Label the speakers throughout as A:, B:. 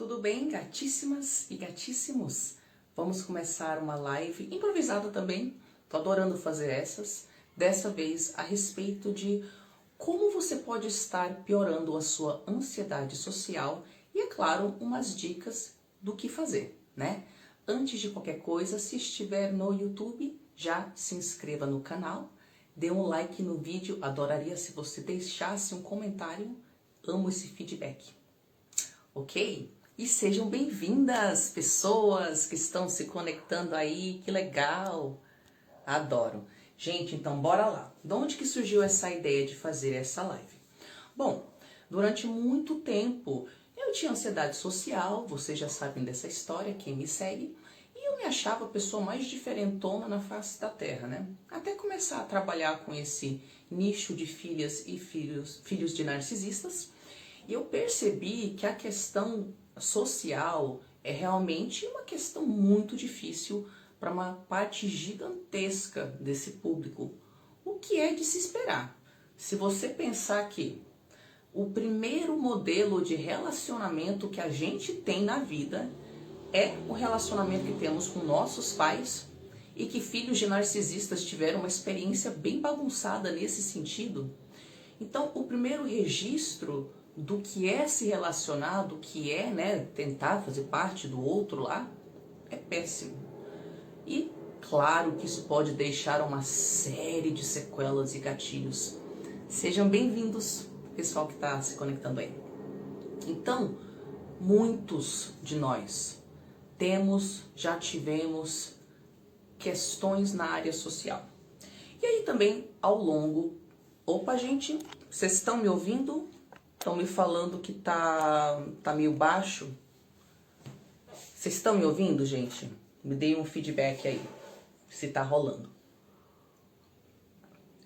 A: Tudo bem, gatíssimas e gatíssimos? Vamos começar uma live improvisada também. Tô adorando fazer essas. Dessa vez a respeito de como você pode estar piorando a sua ansiedade social e, é claro, umas dicas do que fazer, né? Antes de qualquer coisa, se estiver no YouTube, já se inscreva no canal, dê um like no vídeo, adoraria se você deixasse um comentário, amo esse feedback, ok? E sejam bem-vindas, pessoas que estão se conectando aí, que legal! Adoro! Gente, então bora lá. De onde que surgiu essa ideia de fazer essa live? Bom, durante muito tempo eu tinha ansiedade social, vocês já sabem dessa história, quem me segue, e eu me achava a pessoa mais diferentona na face da terra, né? Até começar a trabalhar com esse nicho de filhas e filhos de narcisistas, e eu percebi que a questão social é realmente uma questão muito difícil para uma parte gigantesca desse público. O que é de se esperar? Se você pensar que o primeiro modelo de relacionamento que a gente tem na vida é o relacionamento que temos com nossos pais e que filhos de narcisistas tiveram uma experiência bem bagunçada nesse sentido. Então, o primeiro registro do que é se relacionar, do que é, né, tentar fazer parte do outro lá, é péssimo. E claro que isso pode deixar uma série de sequelas e gatilhos. Sejam bem-vindos, pessoal que está se conectando aí. Então, muitos de nós já tivemos questões na área social. E aí também, ao longo... Opa, gente, vocês estão me ouvindo? Estão me falando que tá meio baixo? Vocês estão me ouvindo, gente? Me deem um feedback aí, se tá rolando.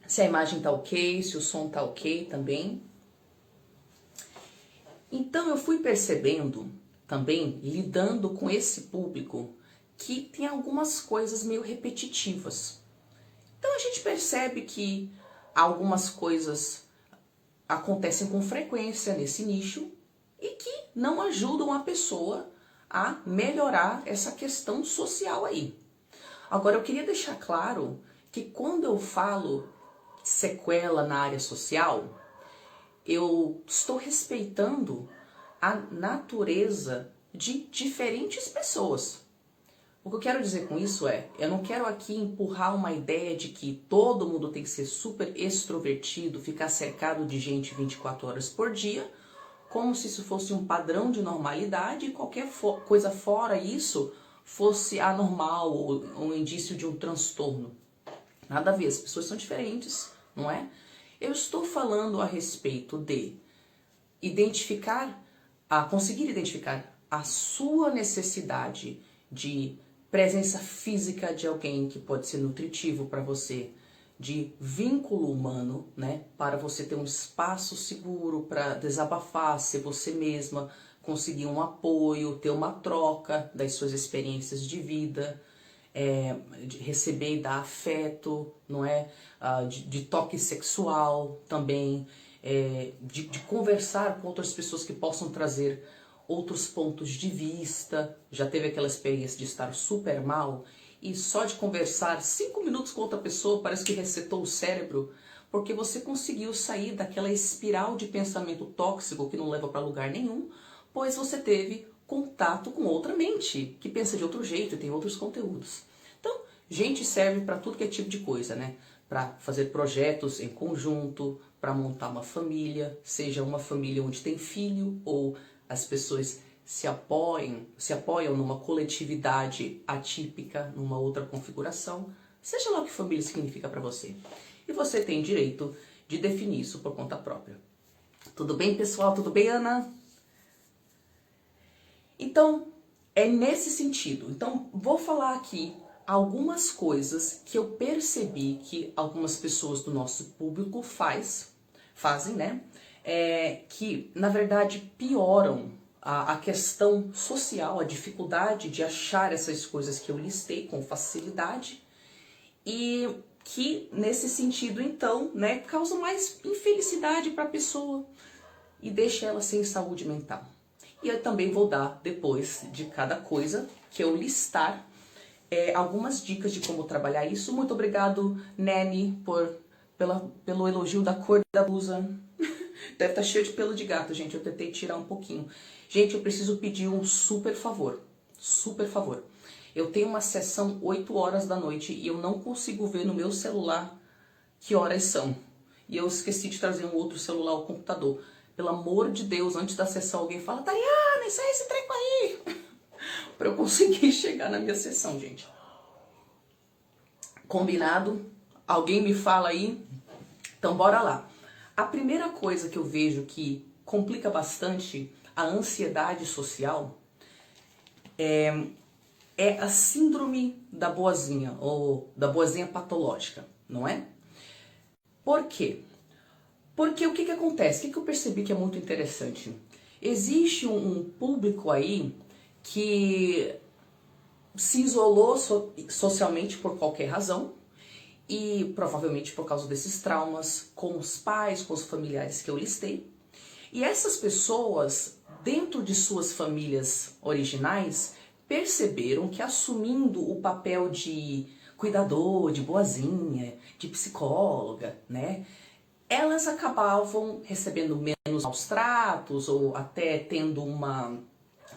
A: Se a imagem tá ok, se o som tá ok também. Então eu fui percebendo também, lidando com esse público, que tem algumas coisas meio repetitivas. Então a gente percebe que algumas coisas acontecem com frequência nesse nicho e que não ajudam a pessoa a melhorar essa questão social aí. Agora eu queria deixar claro que quando eu falo sequela na área social, eu estou respeitando a natureza de diferentes pessoas. O que eu quero dizer com isso é, eu não quero aqui empurrar uma ideia de que todo mundo tem que ser super extrovertido, ficar cercado de gente 24 horas por dia, como se isso fosse um padrão de normalidade e qualquer coisa fora isso fosse anormal ou um indício de um transtorno. Nada a ver, as pessoas são diferentes, não é? Eu estou falando a respeito de conseguir identificar a sua necessidade de presença física de alguém que pode ser nutritivo para você, de vínculo humano, né, para você ter um espaço seguro para desabafar, ser você mesma, conseguir um apoio, ter uma troca das suas experiências de vida, de receber e dar afeto, não é? De toque sexual também, de conversar com outras pessoas que possam trazer outros pontos de vista. Já teve aquela experiência de estar super mal e só de conversar 5 minutos com outra pessoa parece que resetou o cérebro, porque você conseguiu sair daquela espiral de pensamento tóxico que não leva para lugar nenhum, pois você teve contato com outra mente, que pensa de outro jeito e tem outros conteúdos. Então, gente serve para tudo que é tipo de coisa, né? Para fazer projetos em conjunto, para montar uma família, seja uma família onde tem filho ou as pessoas se apoiam numa coletividade atípica, numa outra configuração, seja lá o que família significa para você. E você tem direito de definir isso por conta própria. Tudo bem, pessoal? Tudo bem, Ana? Então, é nesse sentido. Então, vou falar aqui algumas coisas que eu percebi que algumas pessoas do nosso público fazem, né? Que, na verdade, pioram a questão social, a dificuldade de achar essas coisas que eu listei com facilidade e que, nesse sentido, então, né, causam mais infelicidade para a pessoa e deixa ela sem saúde mental. E eu também vou dar, depois de cada coisa que eu listar, algumas dicas de como trabalhar isso. Muito obrigado, Nene, pelo elogio da cor da blusa. Deve estar cheio de pelo de gato, gente. Eu tentei tirar um pouquinho. Gente, eu preciso pedir um super favor. Super favor. Eu tenho uma sessão 8 horas da noite e eu não consigo ver no meu celular que horas são. E eu esqueci de trazer um outro celular ao computador. Pelo amor de Deus, antes da sessão alguém fala: Tariana, ensaia esse treco aí. Pra eu conseguir chegar na minha sessão, gente. Combinado? Alguém me fala aí? Então bora lá. A primeira coisa que eu vejo que complica bastante a ansiedade social é a síndrome da boazinha, ou da boazinha patológica, não é? Por quê? Porque o que acontece? O que eu percebi que é muito interessante? Existe um público aí que se isolou socialmente por qualquer razão, e provavelmente por causa desses traumas com os pais, com os familiares que eu listei. E essas pessoas, dentro de suas famílias originais, perceberam que assumindo o papel de cuidador, de boazinha, de psicóloga, né, elas acabavam recebendo menos maus tratos ou até tendo uma,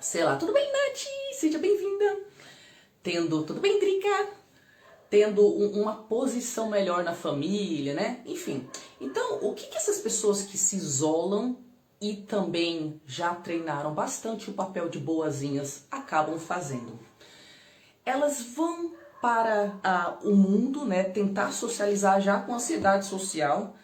A: sei lá, tudo bem, Nath? Seja bem-vinda. Tudo bem, Drica? Tendo uma posição melhor na família, né? Enfim. Então, o que essas pessoas que se isolam e também já treinaram bastante o papel de boazinhas acabam fazendo? Elas vão para o mundo, né? Tentar socializar já com ansiedade social.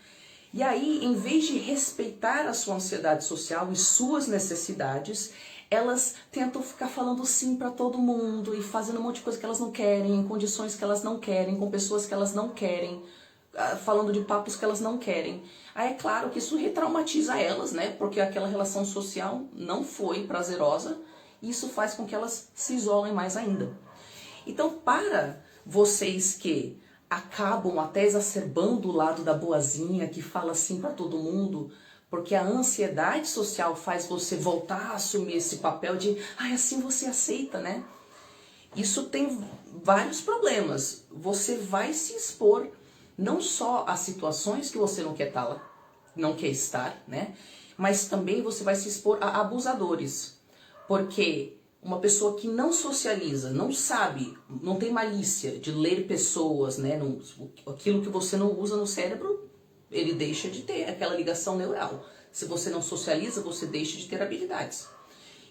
A: E aí, em vez de respeitar a sua ansiedade social e suas necessidades, elas tentam ficar falando sim para todo mundo e fazendo um monte de coisa que elas não querem, em condições que elas não querem, com pessoas que elas não querem, falando de papos que elas não querem. Aí é claro que isso retraumatiza elas, né? Porque aquela relação social não foi prazerosa e isso faz com que elas se isolem mais ainda. Então, para vocês que acabam até exacerbando o lado da boazinha, que fala sim para todo mundo, porque a ansiedade social faz você voltar a assumir esse papel de assim você aceita, né? Isso tem vários problemas. Você vai se expor não só a situações que você não quer estar, né? Mas também você vai se expor a abusadores. Porque uma pessoa que não socializa, não sabe, não tem malícia de ler pessoas, né? Aquilo que você não usa no cérebro, ele deixa de ter aquela ligação neural. Se você não socializa, você deixa de ter habilidades.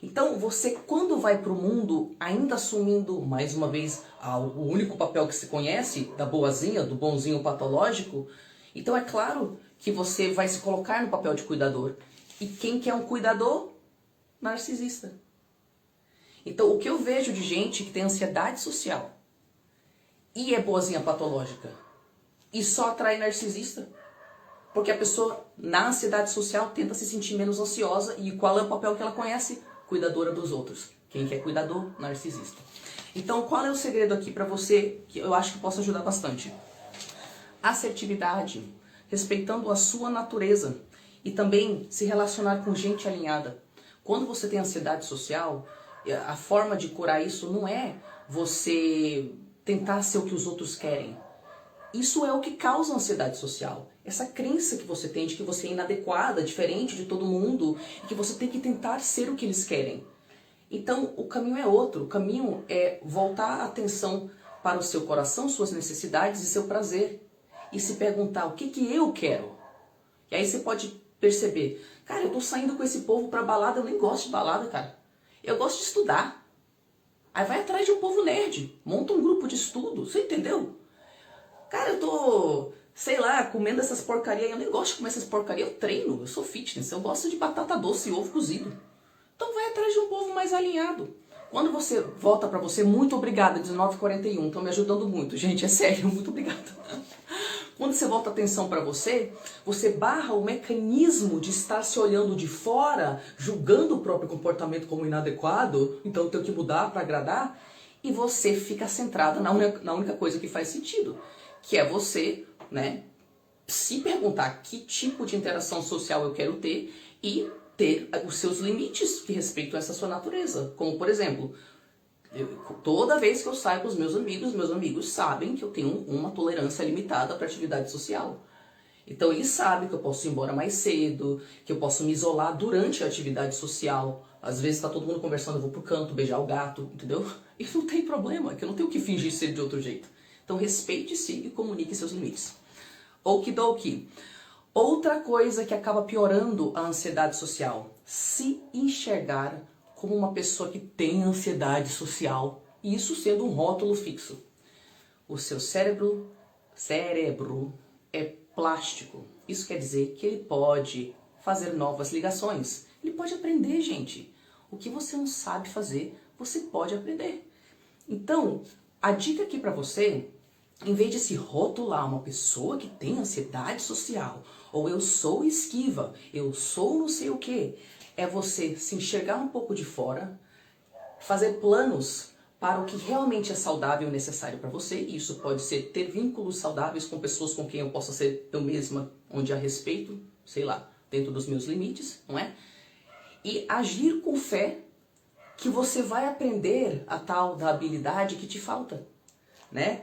A: Então, você quando vai para o mundo, ainda assumindo, mais uma vez, o único papel que se conhece, da boazinha, do bonzinho patológico, então é claro que você vai se colocar no papel de cuidador. E quem que é um cuidador? Narcisista. Então, o que eu vejo de gente que tem ansiedade social e é boazinha patológica e só atrai narcisista, porque a pessoa, na ansiedade social, tenta se sentir menos ansiosa. E qual é o papel que ela conhece? Cuidadora dos outros. Quem que é cuidador? Narcisista. Então, qual é o segredo aqui para você, que eu acho que possa ajudar bastante? Assertividade, respeitando a sua natureza e também se relacionar com gente alinhada. Quando você tem ansiedade social, a forma de curar isso não é você tentar ser o que os outros querem. Isso é o que causa ansiedade social. Essa crença que você tem de que você é inadequada, diferente de todo mundo, e que você tem que tentar ser o que eles querem. Então, o caminho é outro. O caminho é voltar a atenção para o seu coração, suas necessidades e seu prazer. E se perguntar, o que eu quero? E aí você pode perceber, cara, eu tô saindo com esse povo pra balada, eu nem gosto de balada, cara. Eu gosto de estudar. Aí vai atrás de um povo nerd, monta um grupo de estudo, você entendeu? Cara, eu tô, sei lá, comendo essas porcarias, eu nem gosto de comer essas porcarias, eu treino, eu sou fitness, eu gosto de batata doce e ovo cozido. Então vai atrás de um povo mais alinhado. Quando você volta pra você, muito obrigada, 19h41, estão me ajudando muito, gente, é sério, muito obrigada. Quando você volta a atenção para você, você barra o mecanismo de estar se olhando de fora, julgando o próprio comportamento como inadequado, então tem que mudar para agradar, e você fica centrada na única coisa que faz sentido, que é você, né, se perguntar que tipo de interação social eu quero ter e ter os seus limites que respeitam essa sua natureza. Como, por exemplo, toda vez que eu saio com os meus amigos sabem que eu tenho uma tolerância limitada para atividade social. Então eles sabem que eu posso ir embora mais cedo, que eu posso me isolar durante a atividade social. Às vezes tá todo mundo conversando, eu vou pro canto, beijar o gato, entendeu? E não tem problema, que eu não tenho que fingir ser de outro jeito. Então respeite-se e comunique seus limites. Okidoki. Outra coisa que acaba piorando a ansiedade social, se enxergar como uma pessoa que tem ansiedade social, e isso sendo um rótulo fixo. O seu cérebro é plástico. Isso quer dizer que ele pode fazer novas ligações. Ele pode aprender, gente. O que você não sabe fazer, você pode aprender. Então, a dica aqui para você, em vez de se rotular uma pessoa que tem ansiedade social, ou eu sou esquiva, eu sou não sei o quê, é você se enxergar um pouco de fora, fazer planos para o que realmente é saudável e necessário para você. E isso pode ser ter vínculos saudáveis com pessoas com quem eu possa ser eu mesma, onde há respeito, sei lá, dentro dos meus limites, não é? E agir com fé que você vai aprender a tal da habilidade que te falta, né?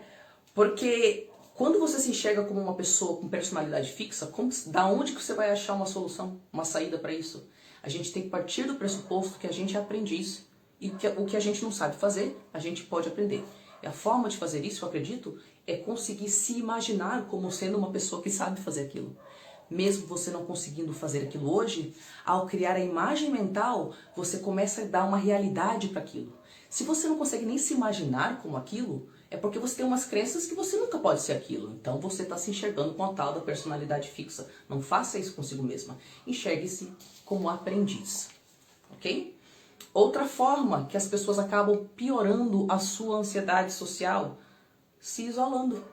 A: Porque quando você se enxerga como uma pessoa com personalidade fixa, da onde que você vai achar uma solução, uma saída para isso? A gente tem que partir do pressuposto que a gente é aprendiz e que o que a gente não sabe fazer, a gente pode aprender. E a forma de fazer isso, eu acredito, é conseguir se imaginar como sendo uma pessoa que sabe fazer aquilo. Mesmo você não conseguindo fazer aquilo hoje, ao criar a imagem mental, você começa a dar uma realidade para aquilo. Se você não consegue nem se imaginar como aquilo, é porque você tem umas crenças que você nunca pode ser aquilo. Então você está se enxergando com a tal da personalidade fixa. Não faça isso consigo mesma. Enxergue-se como aprendiz. Ok? Outra forma que as pessoas acabam piorando a sua ansiedade social, se isolando.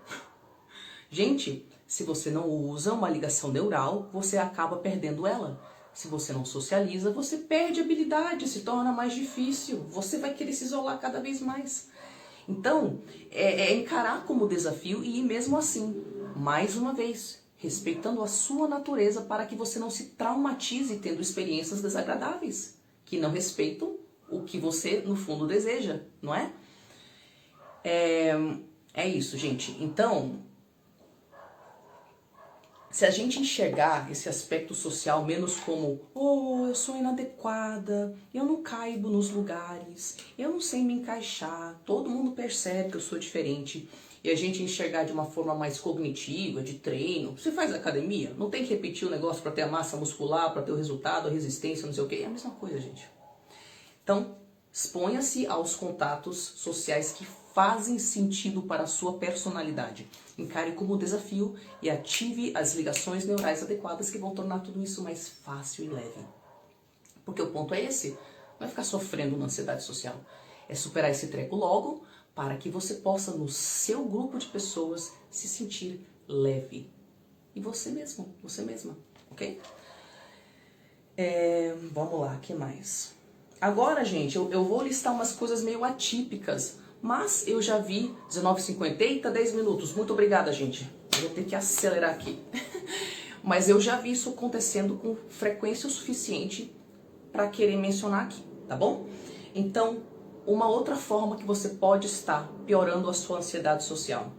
A: Gente, se você não usa uma ligação neural, você acaba perdendo ela. Se você não socializa, você perde a habilidade, se torna mais difícil. Você vai querer se isolar cada vez mais. Então, é encarar como desafio e ir mesmo assim, mais uma vez, respeitando a sua natureza para que você não se traumatize tendo experiências desagradáveis, que não respeitam o que você, no fundo, deseja, não é? É isso, gente. Então, se a gente enxergar esse aspecto social menos como eu sou inadequada, eu não caibo nos lugares, eu não sei me encaixar, todo mundo percebe que eu sou diferente, e a gente enxergar de uma forma mais cognitiva, de treino. Você faz academia, não tem que repetir o negócio para ter a massa muscular, para ter o resultado, a resistência, não sei o que, é a mesma coisa, gente. Então, exponha-se aos contatos sociais que fazem sentido para a sua personalidade. Encare como desafio e ative as ligações neurais adequadas que vão tornar tudo isso mais fácil e leve. Porque o ponto é esse, não é ficar sofrendo na ansiedade social. É superar esse treco logo para que você possa, no seu grupo de pessoas, se sentir leve. E você mesmo, você mesma, ok? Vamos lá, o que mais? Agora, gente, eu vou listar umas coisas meio atípicas, mas eu já vi 19h50, eita, 10 minutos, muito obrigada, gente. Eu vou ter que acelerar aqui. Mas eu já vi isso acontecendo com frequência o suficiente para querer mencionar aqui, tá bom? Então, uma outra forma que você pode estar piorando a sua ansiedade social.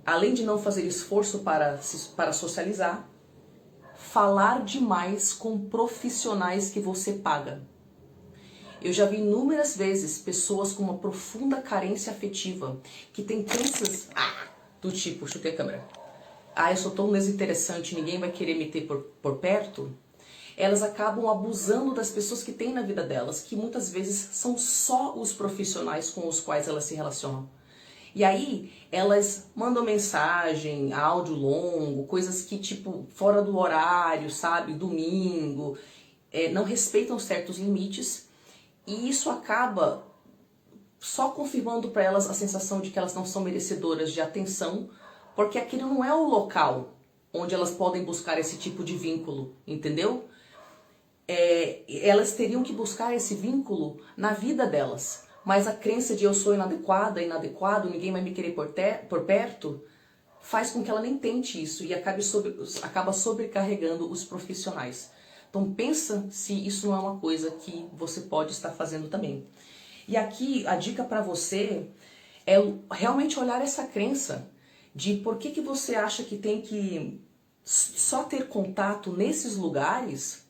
A: Além de não fazer esforço para socializar, falar demais com profissionais que você paga. Eu já vi inúmeras vezes pessoas com uma profunda carência afetiva, que têm crenças do tipo, chutei a câmera, eu sou tão desinteressante, ninguém vai querer me ter por perto. Elas acabam abusando das pessoas que têm na vida delas, que muitas vezes são só os profissionais com os quais elas se relacionam. E aí, elas mandam mensagem, áudio longo, coisas que, tipo, fora do horário, sabe, domingo, não respeitam certos limites, e isso acaba só confirmando para elas a sensação de que elas não são merecedoras de atenção, porque aquele não é o local onde elas podem buscar esse tipo de vínculo, entendeu? Elas teriam que buscar esse vínculo na vida delas. Mas a crença de eu sou inadequada, inadequado, ninguém vai me querer por perto, faz com que ela nem tente isso e acaba sobrecarregando os profissionais. Então pensa se isso não é uma coisa que você pode estar fazendo também. E aqui a dica para você é realmente olhar essa crença de por que você acha que tem que só ter contato nesses lugares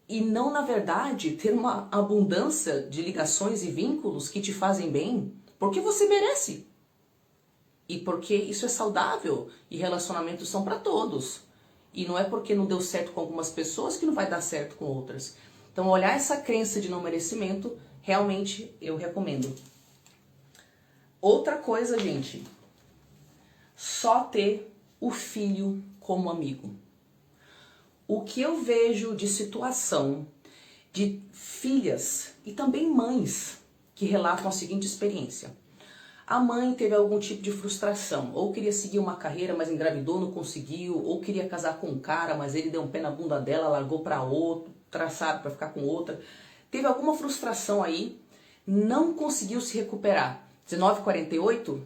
A: e não, na verdade, ter uma abundância de ligações e vínculos que te fazem bem, porque você merece. E porque isso é saudável e relacionamentos são para todos. E não é porque não deu certo com algumas pessoas que não vai dar certo com outras. Então, olhar essa crença de não merecimento, realmente eu recomendo. Outra coisa, gente, só ter o filho como amigo. O que eu vejo de situação de filhas e também mães que relatam a seguinte experiência. A mãe teve algum tipo de frustração, ou queria seguir uma carreira, mas engravidou, não conseguiu, ou queria casar com um cara, mas ele deu um pé na bunda dela, largou para outra, sabe, para ficar com outra. Teve alguma frustração aí, não conseguiu se recuperar. 19h48?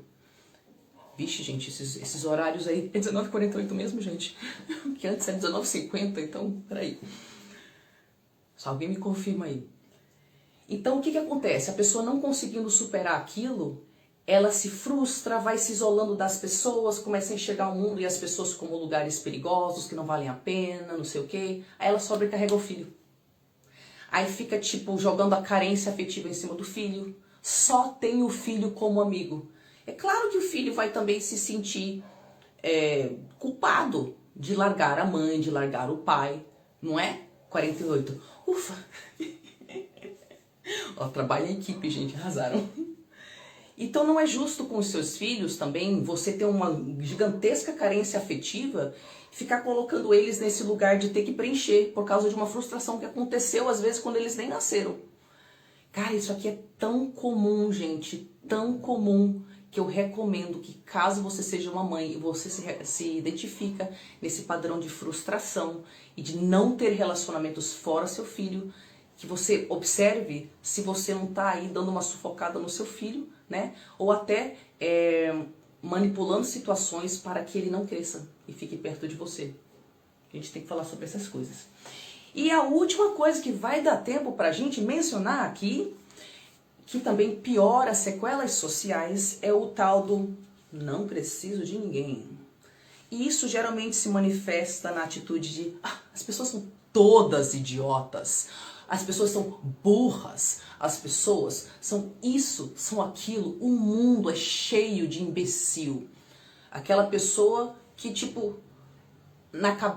A: Vixe, gente, esses horários aí, é 19h48 mesmo, gente? Que antes era 19h50, então, peraí. Só alguém me confirma aí. Então, o que acontece? A pessoa não conseguindo superar aquilo, ela se frustra, vai se isolando das pessoas, começa a enxergar o mundo e as pessoas como lugares perigosos, que não valem a pena, não sei o quê. Aí ela sobrecarrega o filho. Aí fica, tipo, jogando a carência afetiva em cima do filho. Só tem o filho como amigo. É claro que o filho vai também se sentir culpado de largar a mãe, de largar o pai, não é? 48. Ufa! Ó, trabalho em equipe, gente, arrasaram. Então não é justo com os seus filhos também você ter uma gigantesca carência afetiva e ficar colocando eles nesse lugar de ter que preencher por causa de uma frustração que aconteceu às vezes quando eles nem nasceram. Cara, isso aqui é tão comum, gente, tão comum, que eu recomendo que caso você seja uma mãe e você se identifica nesse padrão de frustração e de não ter relacionamentos fora seu filho, que você observe se você não está aí dando uma sufocada no seu filho, né? Ou até manipulando situações para que ele não cresça e fique perto de você. A gente tem que falar sobre essas coisas. E a última coisa que vai dar tempo para a gente mencionar aqui, que também piora as sequelas sociais, é o tal do não preciso de ninguém. E isso geralmente se manifesta na atitude de as pessoas são todas idiotas, as pessoas são burras, as pessoas são isso, são aquilo, o mundo é cheio de imbecil. Aquela pessoa que, tipo,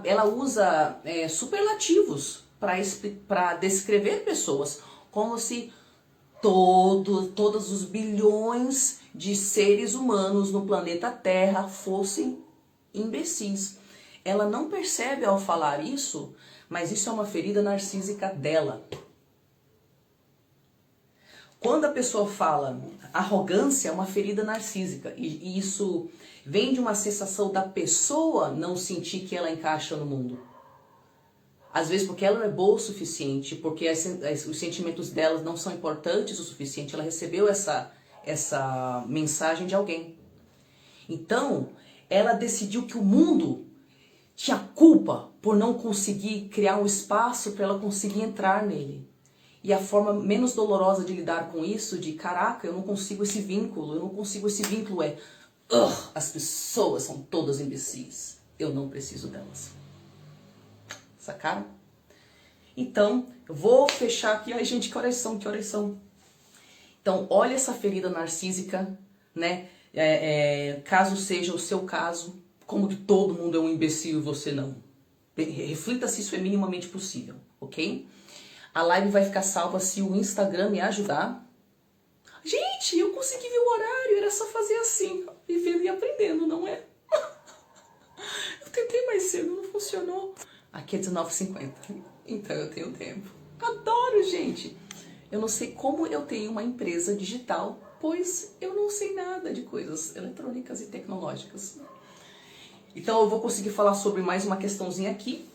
A: ela usa superlativos para descrever pessoas, como se todos os bilhões de seres humanos no planeta Terra fossem imbecis. Ela não percebe ao falar isso, mas isso é uma ferida narcísica dela. Quando a pessoa fala arrogância, é uma ferida narcísica. E isso vem de uma sensação da pessoa não sentir que ela encaixa no mundo. Às vezes porque ela não é boa o suficiente, porque os sentimentos dela não são importantes o suficiente. Ela recebeu essa mensagem de alguém. Então, ela decidiu que o mundo tinha culpa por não conseguir criar um espaço para ela conseguir entrar nele. E a forma menos dolorosa de lidar com isso, de caraca, eu não consigo esse vínculo, as pessoas são todas imbecis, eu não preciso delas. Sacaram? Então, eu vou fechar aqui. Ai, gente, que oração. Então, olha essa ferida narcísica, né? Caso seja o seu caso, como que todo mundo é um imbecil e você não. Reflita se isso é minimamente possível, ok? A live vai ficar salva se o Instagram me ajudar. Gente, eu consegui ver o horário, era só fazer assim, vivendo e aprendendo, não é? Eu tentei mais cedo, não funcionou. Aqui é 19h50, então eu tenho tempo. Adoro, gente! Eu não sei como eu tenho uma empresa digital, pois eu não sei nada de coisas eletrônicas e tecnológicas. Então eu vou conseguir falar sobre mais uma questãozinha aqui,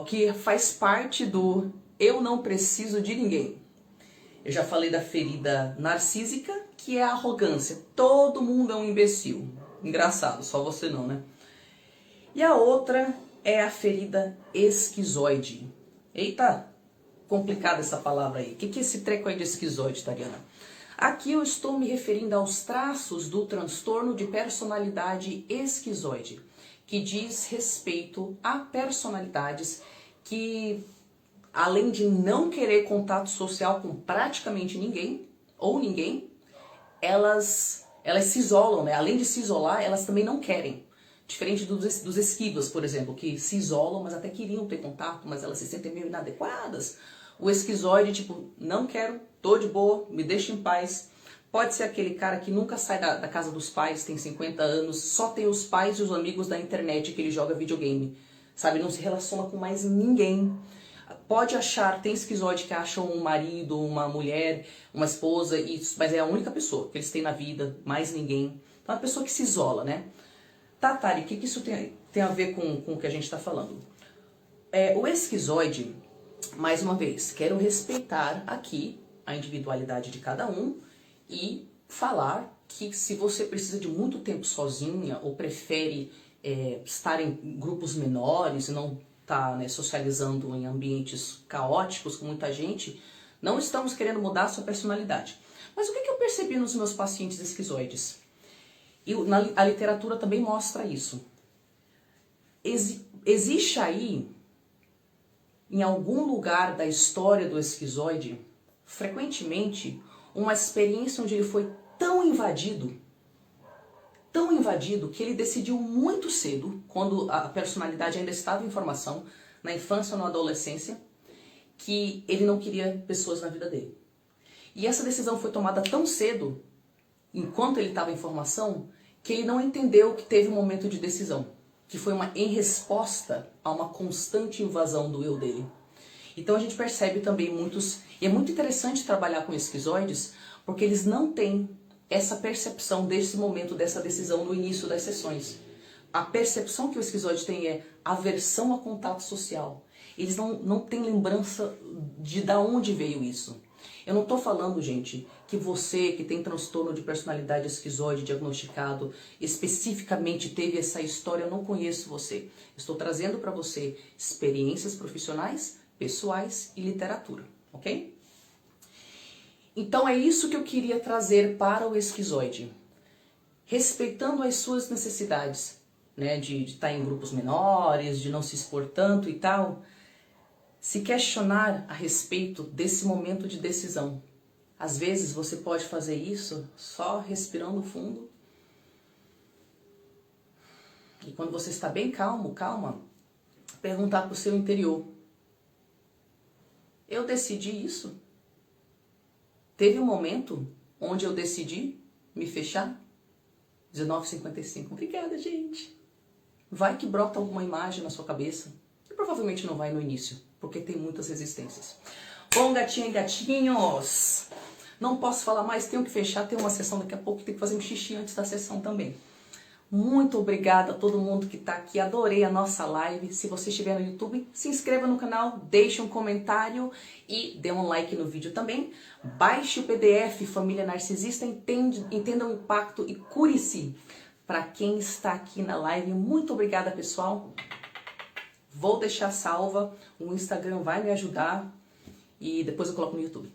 A: que faz parte do eu não preciso de ninguém. Eu já falei da ferida narcísica, que é a arrogância. Todo mundo é um imbecil. Engraçado, só você não, né? E a outra é a ferida esquizoide. Eita, complicada essa palavra aí. O que é esse treco aí de esquizoide, Tariana? Aqui eu estou me referindo aos traços do transtorno de personalidade esquizoide, que diz respeito a personalidades que, além de não querer contato social com praticamente ninguém, ou ninguém, elas se isolam, né? Além de se isolar, elas também não querem. Diferente dos esquivas, por exemplo, que se isolam, mas até queriam ter contato, mas elas se sentem meio inadequadas. O esquizoide, tipo, não quero, tô de boa, me deixa em paz. Pode ser aquele cara que nunca sai da casa dos pais, tem 50 anos, só tem os pais e os amigos da internet que ele joga videogame. Sabe, não se relaciona com mais ninguém. Pode achar, tem esquizoide que acham um marido, uma mulher, uma esposa, mas é a única pessoa que eles têm na vida, mais ninguém. Então é uma pessoa que se isola, né? Tá, Tari, o que isso tem a ver com o que a gente está falando? O esquizoide, mais uma vez, quero respeitar aqui a individualidade de cada um e falar que se você precisa de muito tempo sozinha ou prefere estar em grupos menores e não estar, né, socializando em ambientes caóticos com muita gente, não estamos querendo mudar a sua personalidade. Mas o que eu percebi nos meus pacientes esquizoides? E a literatura também mostra isso. Existe aí, em algum lugar da história do esquizoide, frequentemente, uma experiência onde ele foi tão invadido, que ele decidiu muito cedo, quando a personalidade ainda estava em formação, na infância ou na adolescência, que ele não queria pessoas na vida dele. E essa decisão foi tomada tão cedo, enquanto ele estava em formação, que ele não entendeu que teve um momento de decisão, que foi em resposta a uma constante invasão do eu dele. Então a gente percebe também e é muito interessante trabalhar com esquizoides, porque eles não têm essa percepção desse momento, dessa decisão no início das sessões. A percepção que o esquizoide tem é aversão a contato social. Eles não têm lembrança de onde veio isso. Eu não estou falando, gente, que você que tem transtorno de personalidade esquizoide diagnosticado especificamente teve essa história, eu não conheço você. Estou trazendo para você experiências profissionais, pessoais e literatura, ok? Então é isso que eu queria trazer para o esquizoide. Respeitando as suas necessidades, né, de estar em grupos menores, de não se expor tanto e tal, se questionar a respeito desse momento de decisão. Às vezes você pode fazer isso só respirando fundo. E quando você está bem calma, perguntar para o seu interior: eu decidi isso? Teve um momento onde eu decidi me fechar? 19h55. Obrigada, gente. Vai que brota alguma imagem na sua cabeça. E provavelmente não vai no início, porque tem muitas resistências. Bom, gatinha e gatinhos, não posso falar mais, tenho que fechar, tem uma sessão daqui a pouco, tenho que fazer um xixi antes da sessão também. Muito obrigada a todo mundo que está aqui, adorei a nossa live. Se você estiver no YouTube, se inscreva no canal, deixe um comentário e dê um like no vídeo também. Baixe o PDF Família Narcisista, entenda o impacto e cure-se. Para quem está aqui na live, muito obrigada, pessoal. Vou deixar salva, o Instagram vai me ajudar e depois eu coloco no YouTube.